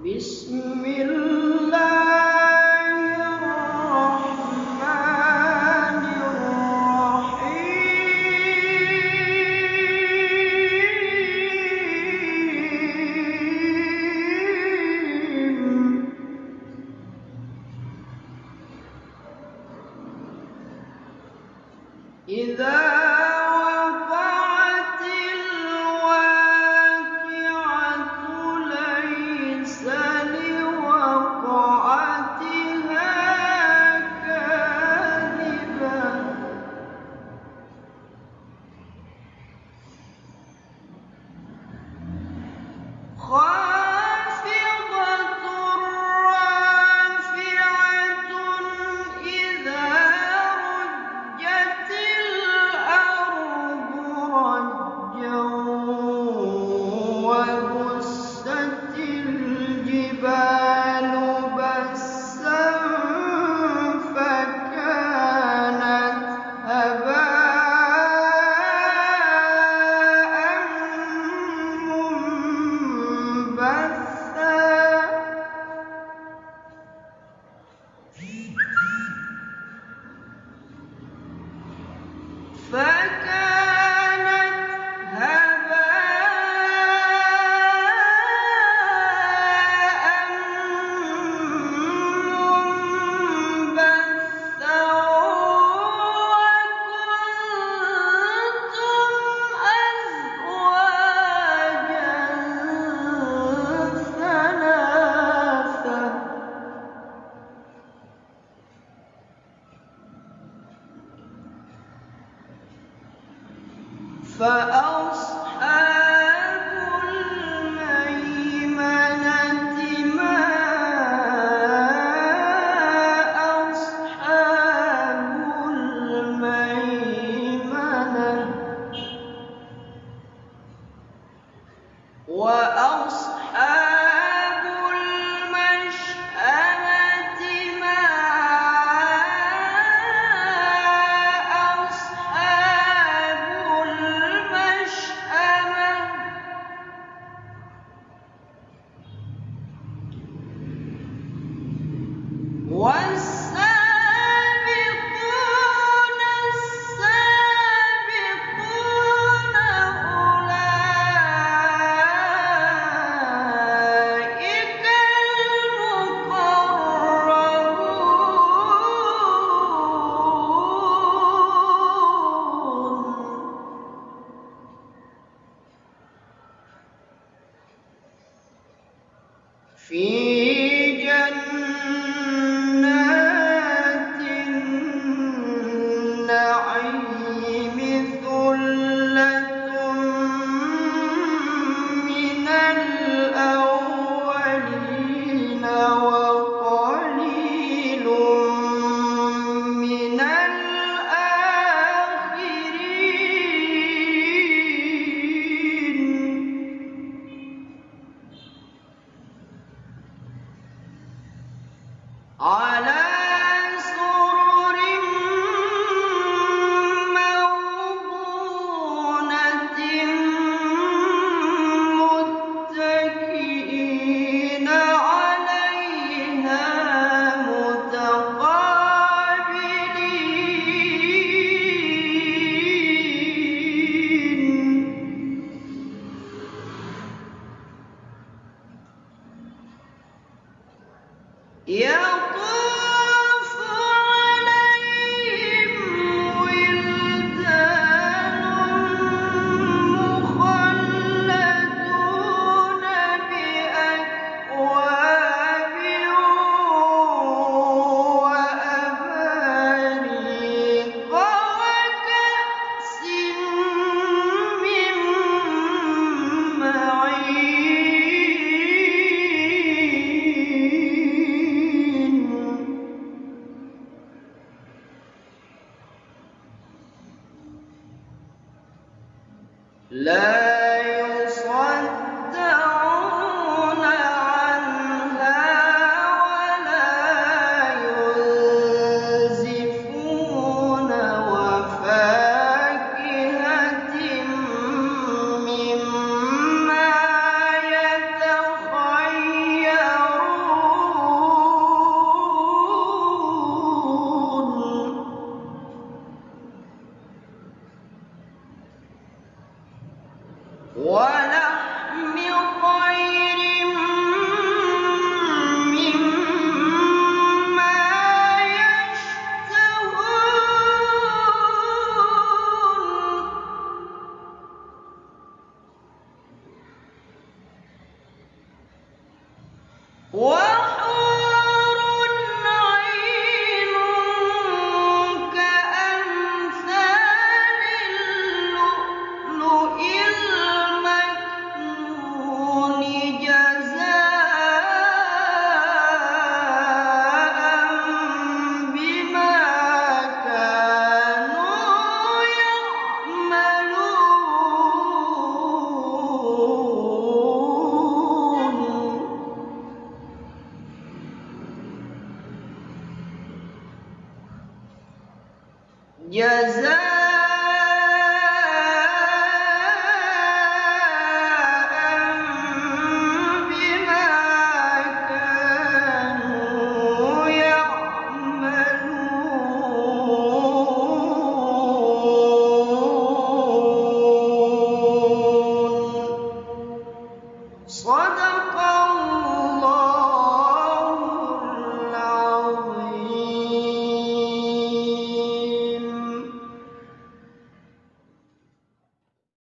بسم الله الرحمن الرحيم إذا وقعت الواقعة ليس لوقعتها كاذبة خافضة رافعة إذا رجت الأرض رجا وبست الجبال بسا فكانت هباء منبثا فأصحاب الميمنة ما أصحاب الميمنة وأصحاب المشأمة ما أصحاب المشأمة والسابقون السابقون أولئك المقربون في جنات النعيم ثلة من الأولين وقليل من الآخرين على سرر موضونة متكئين عليها متقابلين يطوف عليهم ولدان مخلدون بأكواب وأباريق وكأس من معين ولحم طير مما يشتهون وحور عين كأمثال اللؤلؤ المكنون جزاء بما كانوا يعملون جزاء